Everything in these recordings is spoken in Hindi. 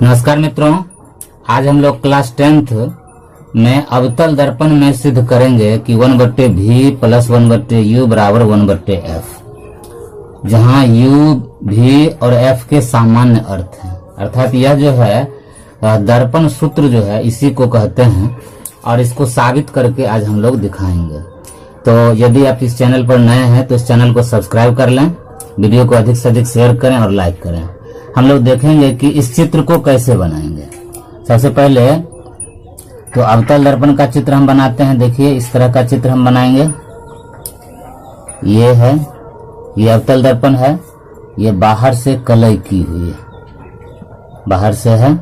नमस्कार मित्रों, आज हम लोग क्लास 10th में अवतल दर्पण में सिद्ध करेंगे कि 1/v प्लस 1/u बराबर 1/f, जहां u, v और f के सामान्य अर्थ हैं। अर्थात यह जो है दर्पण सूत्र जो है इसी को कहते हैं और इसको साबित करके आज हम लोग दिखाएंगे। तो यदि आप इस चैनल पर नए हैं तो इस चैनल को सब्सक्राइब कर लें, वीडियो को अधिक से अधिक शेयर करें और लाइक करें। हम लोग देखेंगे कि इस चित्र को कैसे बनाएंगे। सबसे पहले तो अवतल दर्पण का चित्र हम बनाते हैं। देखिए इस तरह का चित्र हम बनाएंगे। ये है, ये अवतल दर्पण है। ये बाहर से कलई की हुई है, बाहर से है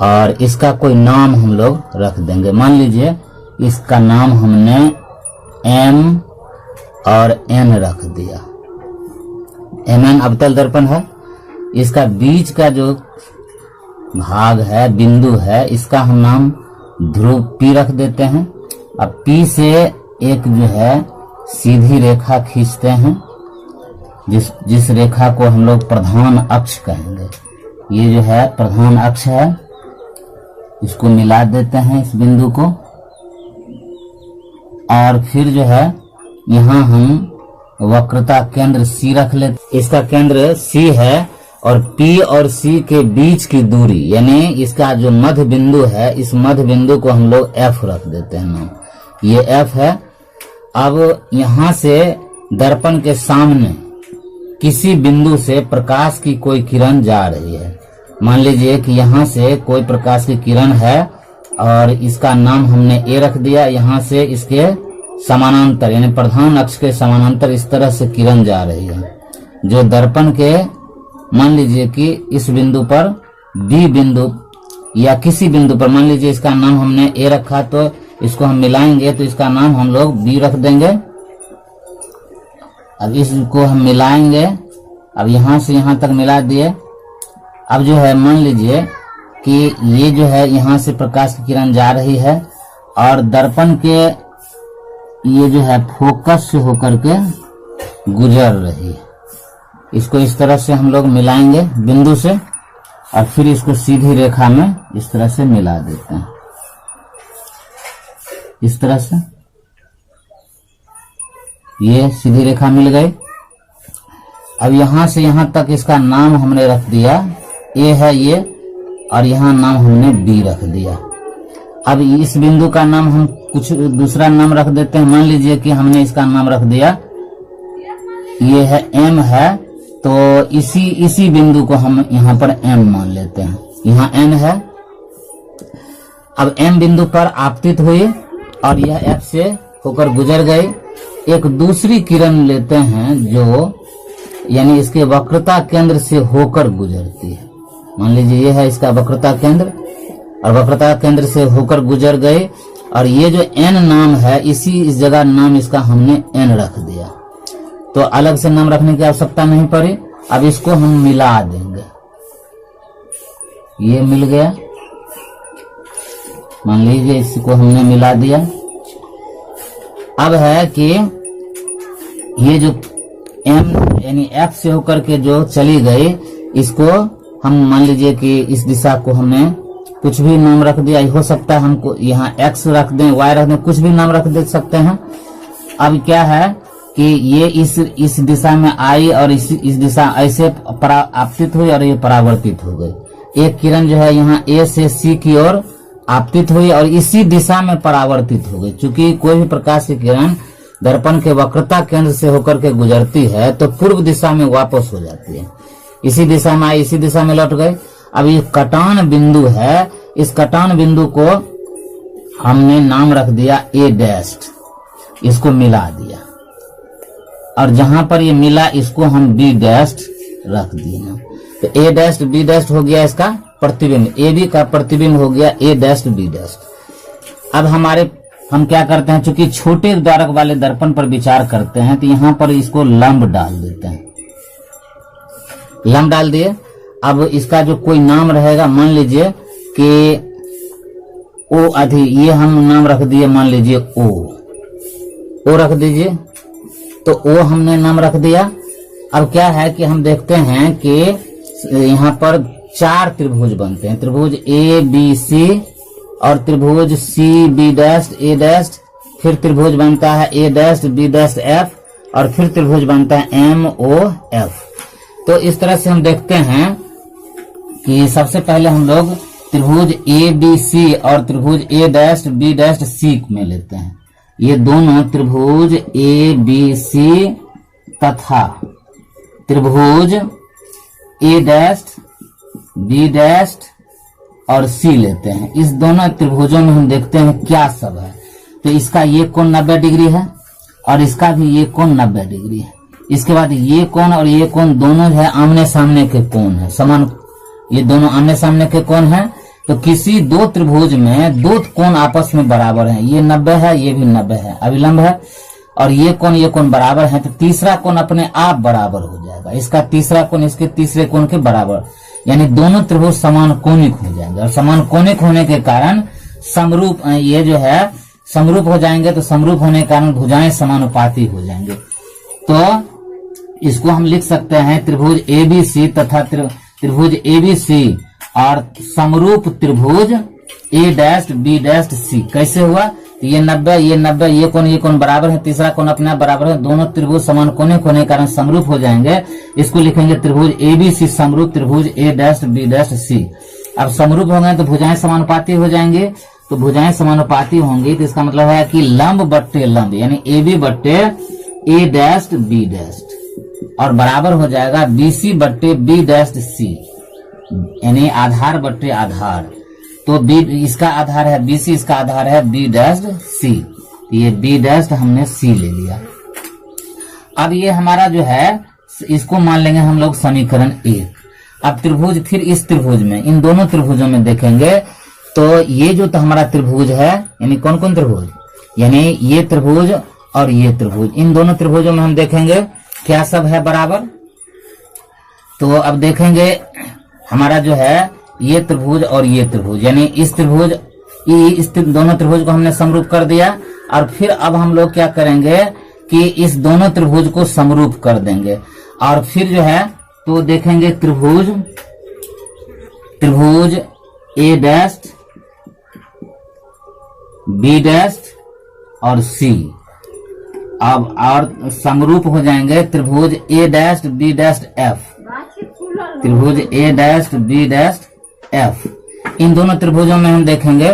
और इसका कोई नाम हम लोग रख देंगे। मान लीजिए इसका नाम हमने M और N रख दिया। Mn अवतल दर्पण है। इसका बीच का जो भाग है, बिंदु है, इसका हम नाम ध्रुव P रख देते हैं। अब P से एक जो है सीधी रेखा खींचते हैं, जिस रेखा को हम लोग प्रधान अक्ष कहेंगे। ये जो है प्रधान अक्ष है, इसको मिला देते हैं इस बिंदु को। और फिर जो है यहाँ हम वक्रता केंद्र C रख लेते। इसका केंद्र C है और P और C के बीच की दूरी, यानी इसका जो मध्य बिंदु है, इस मध्य बिंदु को हम लोग F रख देते हैं नाम। ये F है। अब यहाँ से दर्पण के सामने किसी बिंदु से प्रकाश की कोई किरण जा रही है। मान लीजिए कि यहाँ से कोई प्रकाश की किरण है और इसका नाम हमने A रख दिया। यहाँ से इसके समानांतर यानी प्रधान अक्ष के समानांतर इस तरह से किरण जा रही है, जो दर्पण के मान लीजिए कि इस बिंदु पर B बिंदु या किसी बिंदु पर, मान लीजिए इसका नाम हमने A रखा तो इसको हम मिलाएंगे तो इसका नाम हम लोग B रख देंगे। अब इसको हम मिलाएंगे। अब यहाँ से यहाँ तक मिला दिए। अब जो है मान लीजिए कि ये जो है यहाँ से प्रकाश की किरण जा रही है और दर्पण के ये जो है फोकस से होकर के गुजर रही है। इसको इस तरह से हम लोग मिलाएंगे बिंदु से और फिर इसको सीधी रेखा में इस तरह से मिला देते हैं, इस तरह से। ये सीधी रेखा मिल गई। अब यहां से यहां तक इसका नाम हमने रख दिया, A है ये, और यहाँ नाम हमने B रख दिया। अब इस बिंदु का नाम हम कुछ दूसरा नाम रख देते हैं। मान लीजिए कि हमने इसका नाम रख दिया, ये है M है, तो इसी बिंदु को हम यहाँ पर M मान लेते हैं। यहाँ N है। अब M बिंदु पर आपतित हुई और यह F से होकर गुजर गई। एक दूसरी किरण लेते हैं जो यानी इसके वक्रता केंद्र से होकर गुजरती है। मान लीजिए ये है इसका वक्रता केंद्र और वक्रता केंद्र से होकर गुजर गई और ये जो N नाम है, इस जगह नाम इसका हमने N रख दिया। तो अलग से नाम रखने की आवश्यकता नहीं पड़ी। अब इसको हम मिला देंगे। ये मिल गया। मान लीजिए इसको हमने मिला दिया। अब है कि ये जो M यानी F से होकर के जो चली गई, इसको हम मान लीजिए कि इस दिशा को हमने कुछ भी नाम रख दिया। हो सकता है हमको यहाँ X रख दें, Y रख दें, कुछ भी नाम रख दे सकते हैं। अब क्या है कि ये इस दिशा में आई और इस दिशा ऐसे आपतित हुई और ये परावर्तित हो गई। एक किरण जो है यहाँ A से C की ओर आपतित हुई और इसी दिशा में परावर्तित हो गई। चूंकि कोई भी प्रकाश की किरण दर्पण के वक्रता केंद्र से होकर के गुजरती है तो पूर्व दिशा में वापस हो जाती है। इसी दिशा में आई, इसी दिशा में लौट गई। अब ये कटान बिंदु है, इस कटान बिंदु को हमने नाम रख दिया A', इसको मिला दिया और जहां पर ये मिला इसको हम B' रख दिया। तो A' B' हो गया इसका प्रतिबिंब, AB का प्रतिबिंब हो गया A' B'। अब हम क्या करते हैं, चूंकि छोटे द्वारक वाले दर्पण पर विचार करते हैं तो यहाँ पर इसको लंब डाल देते हैं। लंब डाल दिए। अब इसका जो कोई नाम रहेगा, मान लीजिए कि O अधि, ये हम नाम रख दिए, मान लीजिए O रख दीजिए। तो O हमने नाम रख दिया। अब क्या है कि हम देखते हैं कि यहाँ पर 4 त्रिभुज बनते हैं। त्रिभुज ए बी सी और त्रिभुज सी बी डैश ए डैश, फिर त्रिभुज बनता है ए डैश बी डैश एफ, और फिर त्रिभुज बनता है एम ओ एफ। तो इस तरह से हम देखते हैं कि सबसे पहले हम लोग त्रिभुज ए बी सी और त्रिभुज ए डैश बी डैश सी में लेते हैं। ये दोनों त्रिभुज ए बी सी तथा त्रिभुज ए डैश बी डैश और सी लेते हैं। इस दोनों त्रिभुजों में हम देखते हैं क्या सब है। तो इसका ये कोण 90 डिग्री है और इसका भी ये कोण 90 डिग्री है। इसके बाद ये कोण और ये कोण दोनों जो है आमने सामने के कोण है, समान, ये दोनों आमने सामने के कोण है। तो किसी दो त्रिभुज में दो कोण आपस में बराबर है, ये 90 है, ये भी 90 है, अभिलंब है, और ये कोण बराबर है, तो तीसरा कोण अपने आप बराबर हो जाएगा। इसका तीसरा कोण इसके तीसरे कोण के बराबर, यानी दोनों त्रिभुज समान कोणिक हो जाएंगे। और समान कोणिक होने के कारण समरूप, ये जो है समरूप हो जाएंगे। तो समरूप होने के कारण भुजाएं समानुपाती हो जाएंगे। तो इसको हम लिख सकते हैं त्रिभुज एबीसी तथा त्रिभुज एबीसी और समरूप त्रिभुज ए डैश बी डैश सी। कैसे हुआ? तो ये 90 ये कोण बराबर है, तीसरा कोण अपना बराबर है, दोनों त्रिभुज समान कोणिक होने के कारण समरूप हो जाएंगे। इसको लिखेंगे त्रिभुज एबीसी समरूप त्रिभुज ए डैश बी डैश सी। अब समरूप हो गए तो भुजाएं समानुपाती हो जाएंगे। तो भुजाएं समानुपाती होंगी तो इसका मतलब है कि लंब बट्टे लंब, यानी ए बी बट्टे ए डैश बी डैश, और बराबर हो जाएगा बीसी बट्टे बी डैश सी, यानी आधार बट्टे आधार। तो बी इसका आधार है बीसी, इसका आधार है बी डैश सी। ये बी डैश हमने सी ले लिया। अब ये हमारा जो है इसको मान लेंगे हम लोग समीकरण 1। अब त्रिभुज, फिर इस त्रिभुज में, इन दोनों त्रिभुजों में देखेंगे तो ये जो तो हमारा त्रिभुज है, यानी कौन कौन त्रिभुज, यानी ये त्रिभुज और ये त्रिभुज, इन दोनों त्रिभुजों में हम देखेंगे क्या सब है बराबर। तो अब देखेंगे हमारा जो है ये त्रिभुज और ये त्रिभुज, यानी इस त्रिभुज, इस दोनों त्रिभुज को हमने समरूप कर दिया। और फिर अब हम लोग क्या करेंगे कि इस दोनों त्रिभुज को समरूप कर देंगे। और फिर जो है तो देखेंगे त्रिभुज ए डैश बी डैश और सी। अब और समरूप हो जाएंगे त्रिभुज ए डैश बी डैश एफ, त्रिभुज ए डैश बी डैश एफ। इन दोनों त्रिभुजों में हम देखेंगे,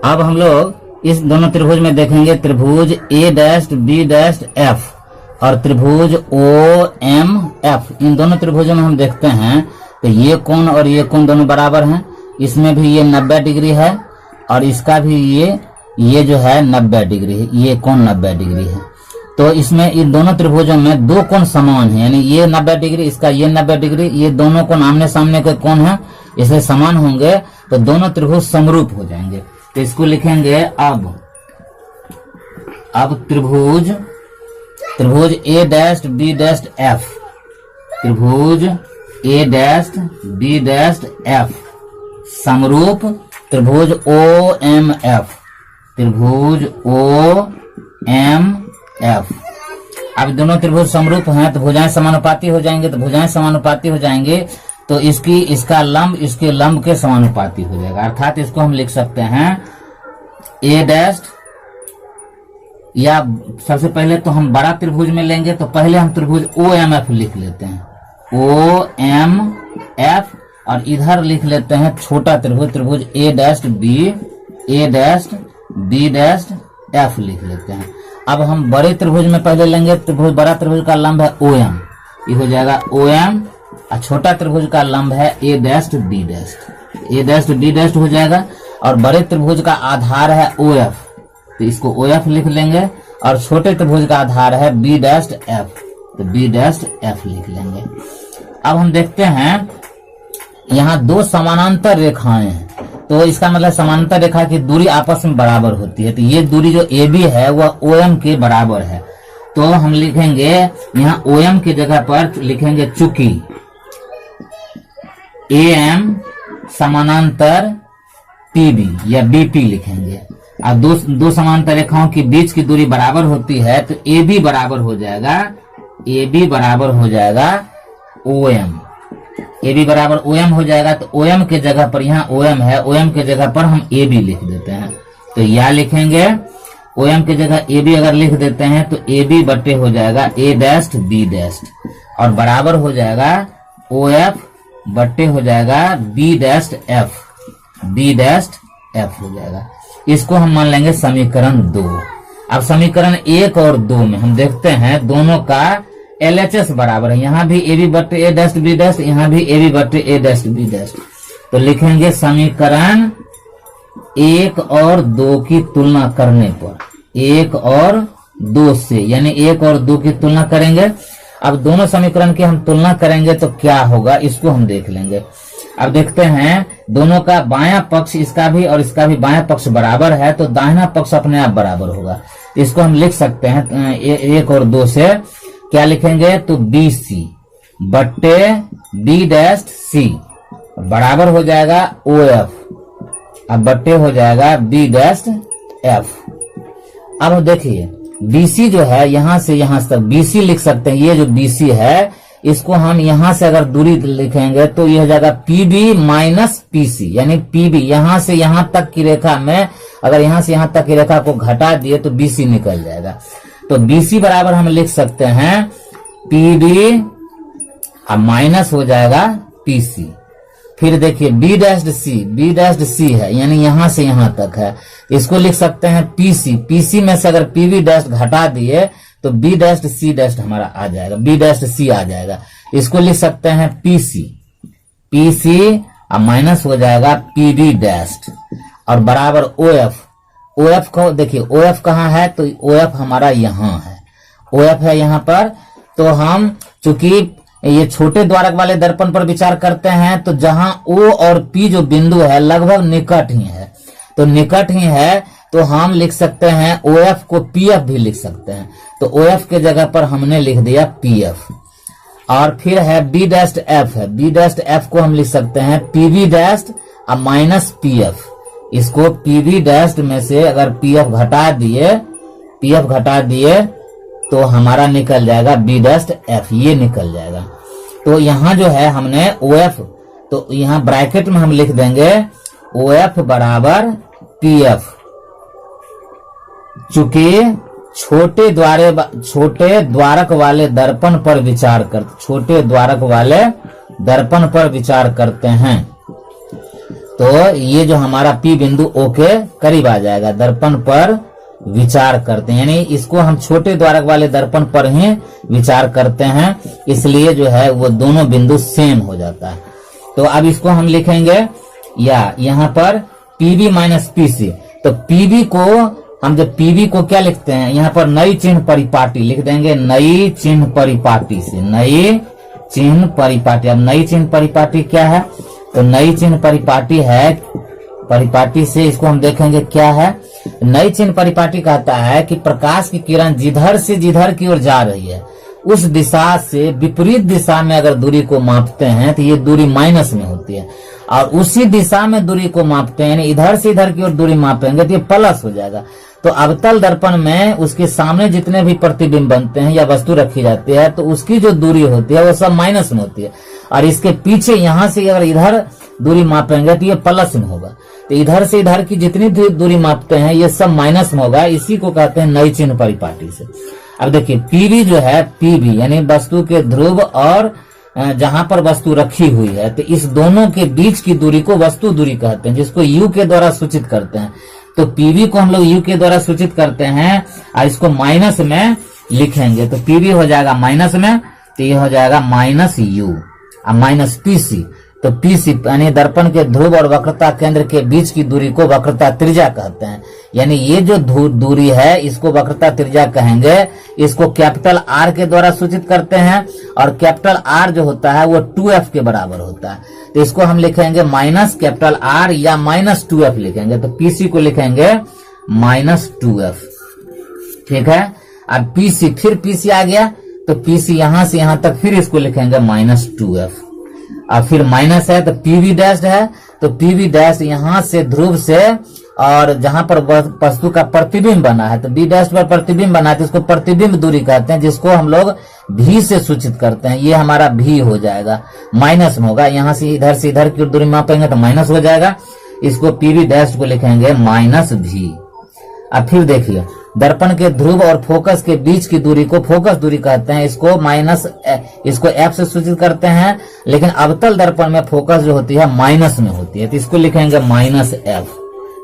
अब हम लोग इस दोनों त्रिभुज में देखेंगे त्रिभुज ए डैश बी डैश एफ और त्रिभुज ओ एम एफ। इन दोनों त्रिभुजों में हम देखते हैं तो ये कोण और ये कोण दोनों बराबर हैं। इसमें भी ये 90 डिग्री है और इसका भी ये जो है 90 डिग्री है, ये कोण 90 डिग्री है। तो इसमें इन दोनों त्रिभुजों में दो कोण समान है, यानी ये 90 डिग्री, इसका ये 90 डिग्री, ये दोनों कोण आमने सामने के कोण है, इससे समान होंगे तो दोनों त्रिभुज समरूप हो जाएंगे। तो इसको लिखेंगे अब त्रिभुज ए डैश बी डैश एफ, त्रिभुज ए डैश बी डैश एफ समरूप त्रिभुज ओ एम एफ, त्रिभुज ओ एम एफ। अब दोनों त्रिभुज समरूप हैं तो भुजाएं समानुपाती हो जाएंगे। तो भुजाएं समानुपाती हो जाएंगे तो इसका लंब इसके लंब के समानुपाती हो जाएगा। अर्थात इसको हम लिख सकते हैं ए डैश, या सबसे पहले तो हम बड़ा त्रिभुज में लेंगे तो पहले हम त्रिभुज ओ एम एफ लिख लेते हैं, ओ एम एफ, और इधर लिख लेते हैं छोटा त्रिभुज ए डैश बी डैश एफ लिख लेते हैं। अब हम बड़े त्रिभुज में पहले लेंगे, बड़ा त्रिभुज का लंब है ओ एम, ये हो जाएगा ओ एम, और छोटा त्रिभुज का लंब है ए डैश बी डैश हो जाएगा। और बड़े त्रिभुज का आधार है ओ एफ, तो इसको ओ एफ लिख लेंगे, और छोटे त्रिभुज का आधार है बी डैश एफ, तो बी डैश एफ लिख लेंगे। अब हम देखते हैं यहाँ दो समानांतर रेखाएं हैं, तो इसका मतलब समानांतर रेखा की दूरी आपस में बराबर होती है। तो ये दूरी जो ए बी है वह ओ एम के बराबर है। तो हम लिखेंगे यहाँ ओ एम की जगह पर लिखेंगे चूंकि ए एम समानांतर पी बी या बी पी लिखेंगे। अब दो समानांतर रेखाओं के बीच की दूरी बराबर होती है तो ए बी बराबर हो जाएगा ए बी बराबर हो जाएगा ओ एम। ए बी बराबर ओ एम हो जाएगा, तो ओ एम के जगह पर, यहाँ ओ एम है, ओ एम के जगह पर हम ए बी लिख देते हैं। तो या लिखेंगे ओ एम के जगह ए बी अगर लिख देते हैं तो ए बी बटे हो जाएगा ए डैश बी डैश, और बराबर हो जाएगा ओ एफ बटे हो जाएगा B dash F, B dash F हो जाएगा। इसको हम मान लेंगे समीकरण 2। अब समीकरण 1 और 2 में हम देखते हैं दोनों का LHS बराबर है। यहाँ भी ए बी बटे ए डैश बी डैश, यहाँ भी ए बी बटे ए डैश बी डैश। तो लिखेंगे समीकरण 1 और 2 की तुलना करने पर, 1 और 2 से, यानी 1 और 2 की तुलना करेंगे। अब दोनों समीकरण की हम तुलना करेंगे तो क्या होगा, इसको हम देख लेंगे। अब देखते हैं दोनों का बायां पक्ष, इसका भी और इसका भी बायां पक्ष बराबर है, तो दाहिना पक्ष अपने आप बराबर होगा। इसको हम लिख सकते हैं 1 और 2 से। क्या लिखेंगे, तो बी सी बट्टे बी डैश सी बराबर हो जाएगा ओ एफ, अब बट्टे हो जाएगा बी डैश एफ। अब देखिए BC जो है यहां से यहां तक BC लिख सकते हैं। ये जो BC है इसको हम यहां से अगर दूरी लिखेंगे तो यह हो जाएगा PB माइनस PC, यानी PB यहां से यहां तक की रेखा में, अगर यहां से यहां तक की रेखा को घटा दिए तो BC निकल जाएगा। तो BC बराबर हम लिख सकते हैं PB अब माइनस हो जाएगा PC। फिर देखिए B डैश C है, यानी यहां से यहां तक है, इसको लिख सकते हैं PC में से अगर PB डैश घटा दिए तो B डैश C डैश हमारा आ जाएगा, B डैश C आ जाएगा। इसको लिख सकते हैं PC अब माइनस हो जाएगा PB डैश, और बराबर OF को देखिए OF कहाँ है, तो OF हमारा यहाँ है, OF है यहाँ पर। तो हम चूंकि ये छोटे द्वारक वाले दर्पण पर विचार करते हैं, तो जहां O और P जो बिंदु है लगभग निकट ही है, तो निकट ही है, तो हम लिख सकते हैं OF को PF भी लिख सकते हैं। तो OF के जगह पर हमने लिख दिया PF। और फिर है B डैश F है, B डैश F को हम लिख सकते हैं PB डैश अब माइनस PF। इसको PB डैश में से अगर PF घटा दिए तो हमारा निकल जाएगा B डैश F, ये निकल जाएगा। तो यहां जो है हमने OF, तो यहां ब्रैकेट में हम लिख देंगे OF बराबर PF, चूंकि छोटे द्वारक वाले दर्पण पर विचार करते हैं, तो ये जो हमारा P बिंदु O के करीब आ जाएगा, दर्पण पर विचार करते हैं, यानी इसको हम छोटे द्वारक वाले दर्पण पर ही विचार करते हैं, इसलिए जो है वो दोनों बिंदु सेम हो जाता है। तो अब इसको हम लिखेंगे या यहाँ पर PB माइनस PC, तो PB को हम जब PB को क्या लिखते हैं, यहाँ पर नई चिन्ह परिपाटी लिख देंगे, नई चिन्ह परिपाटी से, नई चिन्ह परिपाटी। अब नई चिन्ह परिपाटी क्या है, तो नई चिन्ह परिपाटी है, परिपाटी से इसको हम देखेंगे क्या है। नई चिन्ह परिपाटी कहता है कि प्रकाश की किरण जिधर से जिधर की ओर जा रही है उस दिशा से विपरीत दिशा में अगर दूरी को मापते हैं तो ये दूरी माइनस में होती है, और उसी दिशा में दूरी को मापते हैं, यानी इधर से इधर की ओर दूरी मापेंगे तो ये प्लस हो जाएगा। तो अवतल दर्पण में उसके सामने जितने भी प्रतिबिंब बनते हैं या वस्तु रखी जाती है तो उसकी जो दूरी होती है वो सब माइनस में होती है, और इसके पीछे यहां से अगर इधर दूरी मापेंगे तो ये प्लस में होगा। तो इधर से इधर की जितनी दूरी मापते हैं ये सब माइनस में होगा, इसी को कहते हैं नई चिन्ह परिपाटी से। अब देखिए PB जो है, PB यानी वस्तु के ध्रुव और जहां पर वस्तु रखी हुई है, तो इस दोनों के बीच की दूरी को वस्तु दूरी कहते हैं, जिसको U के द्वारा सूचित करते हैं। तो PB को हम लोग U के द्वारा सूचित करते हैं और इसको माइनस में लिखेंगे, तो PB हो जाएगा माइनस में, तो ये हो जाएगा माइनस U और माइनस PC। तो PC यानी दर्पण के ध्रुव और वक्रता केंद्र के बीच की दूरी को वक्रता त्रिज्या कहते हैं, यानी ये जो दूरी है इसको वक्रता त्रिज्या कहेंगे। इसको कैपिटल R के द्वारा सूचित करते हैं, और कैपिटल R जो होता है वो 2F के बराबर होता है, तो इसको हम लिखेंगे माइनस कैपिटल R या माइनस 2F लिखेंगे। तो PC को लिखेंगे माइनस 2F, ठीक है। अब PC, फिर PC आ गया तो PC यहां से यहां तक फिर इसको लिखेंगे माइनस 2F। अब फिर माइनस है तो PB डैश है, तो PB डैश यहां से ध्रुव से और जहां पर वस्तु का प्रतिबिंब बना है, तो बी डैश पर प्रतिबिंब बना है तो इसको प्रतिबिंब दूरी कहते हैं, जिसको हम लोग भी से सूचित करते हैं। ये हमारा भी हो जाएगा, माइनस में होगा, यहां से इधर की दूरी मापेंगे तो माइनस हो जाएगा। इसको पीवी डैश को लिखेंगे माइनस भी। अब फिर देखिए, दर्पण के ध्रुव और फोकस के बीच की दूरी को फोकस दूरी कहते हैं, इसको एफ से सूचित करते हैं, लेकिन अवतल दर्पण में फोकस जो होती है माइनस में होती है, तो इसको लिखेंगे माइनस एफ।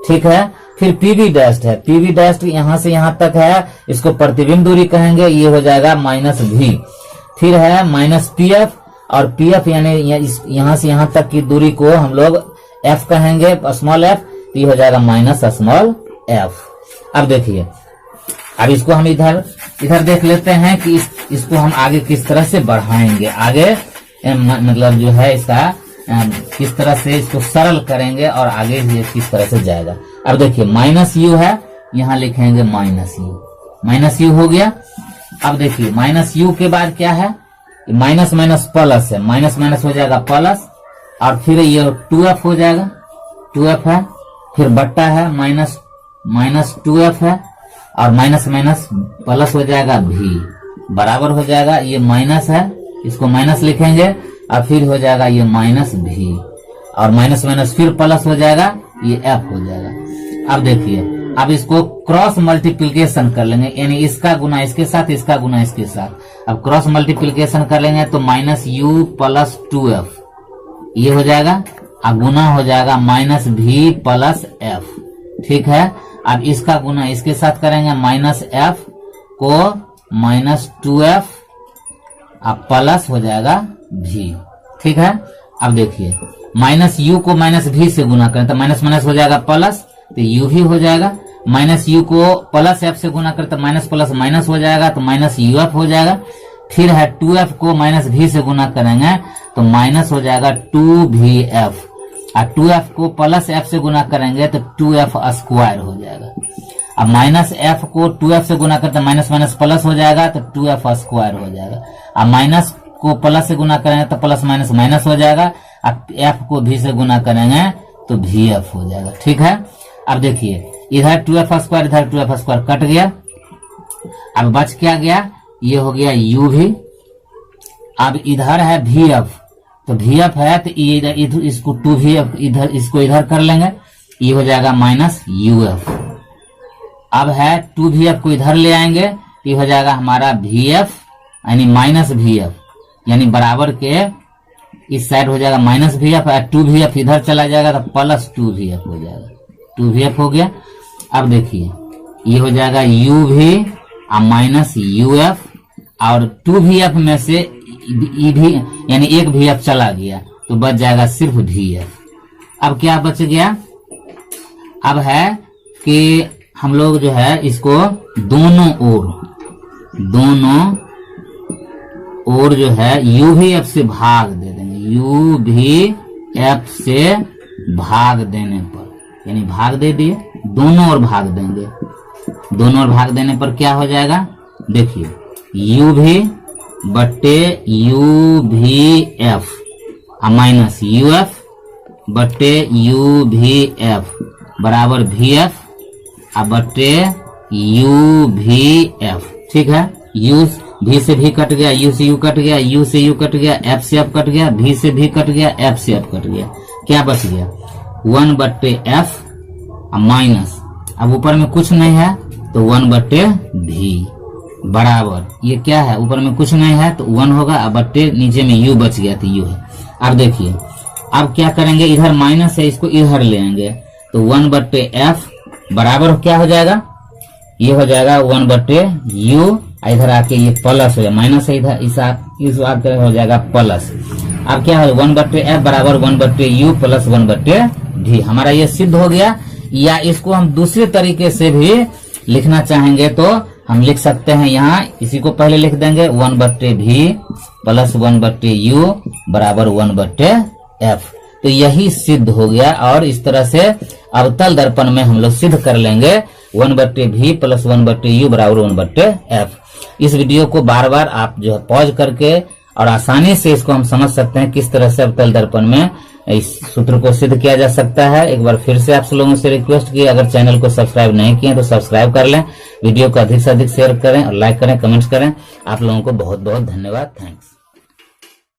ठीक है। फिर पीवी डैश है, पीवी डैश यहां से यहां तक है, इसको प्रतिबिंब दूरी कहेंगे, ये हो जाएगा माइनस भी। फिर है माइनस पीएफ, और पीएफ यानी यहां से यहां तक की दूरी को हम लोग एफ कहेंगे, स्मॉल एफ, तो ये हो जाएगा माइनस स्मॉल एफ। अब देखिए, अब इसको हम इधर देख लेते हैं कि इसको हम आगे किस तरह से बढ़ाएंगे, आगे मतलब जो है इसका किस तरह से इसको सरल करेंगे और आगे ये किस तरह से जाएगा। अब देखिए, माइनस यू है, यहां लिखेंगे माइनस यू, माइनस यू हो गया। अब देखिए, माइनस यू के बाद क्या है, माइनस माइनस प्लस है, माइनस माइनस हो जाएगा प्लस, और फिर ये 2f हो जाएगा, 2f है, फिर बट्टा है, माइनस 2f है, और माइनस माइनस प्लस हो जाएगा भी, बराबर हो जाएगा, ये माइनस है, इसको माइनस लिखेंगे, और फिर हो जाएगा ये माइनस भी, और माइनस माइनस फिर प्लस हो जाएगा, ये एफ हो जाएगा। अब देखिए, अब इसको क्रॉस मल्टीप्लिकेशन कर लेंगे, यानी इसका गुना इसके साथ, इसका गुना इसके साथ। अब क्रॉस मल्टीप्लिकेशन कर लेंगे तो माइनस यू प्लस 2f ये हो जाएगा, अब गुना हो जाएगा माइनस भी प्लस एफ। ठीक है। अब इसका गुना इसके साथ करेंगे, माइनस एफ को माइनस 2f, अब प्लस हो जाएगा भी। ठीक है। अब देखिए, माइनस यू को माइनस भी से गुना करें तो माइनस माइनस हो जाएगा प्लस, तो यू भी हो जाएगा। माइनस यू को प्लस एफ से गुना करें तो माइनस प्लस माइनस हो जाएगा, तो माइनस यू एफ हो जाएगा। फिर है 2f को माइनस भी से गुना करेंगे तो माइनस हो जाएगा 2vf, और 2f को प्लस f से गुना करेंगे तो 2f स्क्वायर हो जाएगा। अब माइनस f को 2f से गुना करते माइनस माइनस प्लस हो जाएगा तो 2f स्क्वायर हो जाएगा। अब माइनस को प्लस से गुना करेंगे तो प्लस माइनस माइनस हो जाएगा, अब f को भी से गुना करेंगे तो vf हो जाएगा। ठीक है। अब देखिए, इधर 2f स्क्वायर, इधर 2f स्क्वायर कट गया, अब बच क्या गया, ये हो गया u भी। अब इधर है vf, तो vf है तो इधर इसको 2vf इधर इसको इधर कर लेंगे, ये हो जाएगा माइनस uf। अब है 2vf को इधर ले आएंगे, ये हो जाएगा हमारा vf यानी माइनस vf, यानी बराबर के इस साइड हो जाएगा माइनस vf, और 2vf इधर चला जाएगा तो प्लस 2vf हो जाएगा, 2vf हो गया। अब देखिए, ये हो जाएगा u भी और माइनस uf, और 2vf में से ई भी यानी एक vf चला गया तो बच जाएगा सिर्फ vf। अब क्या बच गया, अब है कि हम लोग जो है इसको दोनों ओर जो है uvf से भाग दे देंगे, uvf से भाग देने पर, यानी भाग दे दिए, दोनों ओर भाग देंगे, दोनों ओर भाग देने पर क्या हो जाएगा, देखिए u भी बट्टे uvf माइनस uf बट्टे uvf बराबर vf बट्टे uvf। ठीक है। u भी से भी कट गया, u से u कट गया, u से u कट गया, f से f कट गया, v से भी कट गया, f से f कट गया, क्या बच गया 1 बट्टे f माइनस, अब ऊपर में कुछ नहीं है तो 1 बट्टे v बराबर, ये क्या है ऊपर में कुछ नहीं है तो 1 होगा, अब बट्टे नीचे में u बच गया तो u है। अब देखिए, अब क्या करेंगे, इधर माइनस है इसको इधर ले आएंगे तो 1 बट्टे f बराबर क्या हो जाएगा, ये हो जाएगा 1 बट्टे u, इधर आके ये प्लस हो जाएगा, माइनस है इधर इस आके हो जाएगा प्लस। अब क्या हो 1 बट्टे f बराबर 1 बट्टे u प्लस 1 बट्टे v, हमारा ये सिद्ध हो गया। या इसको हम दूसरे तरीके से भी लिखना चाहेंगे तो हम लिख सकते हैं, यहाँ इसी को पहले लिख देंगे 1 बट्टे v प्लस 1 बट्टे u बराबर 1 बट्टे f, तो यही सिद्ध हो गया। और इस तरह से अवतल दर्पण में हम लोग सिद्ध कर लेंगे 1 बट्टे v प्लस 1 बट्टे u बराबर 1 बट्टे f। इस वीडियो को बार बार आप जो है पॉज करके और आसानी से इसको हम समझ सकते हैं किस तरह से अवतल दर्पण में इस सूत्र को सिद्ध किया जा सकता है। एक बार फिर से आप लोगों से रिक्वेस्ट की, अगर चैनल को सब्सक्राइब नहीं किए तो सब्सक्राइब कर लें, वीडियो को अधिक से अधिक शेयर करें और लाइक करें, कमेंट्स करें। आप लोगों को बहुत बहुत धन्यवाद। थैंक्स।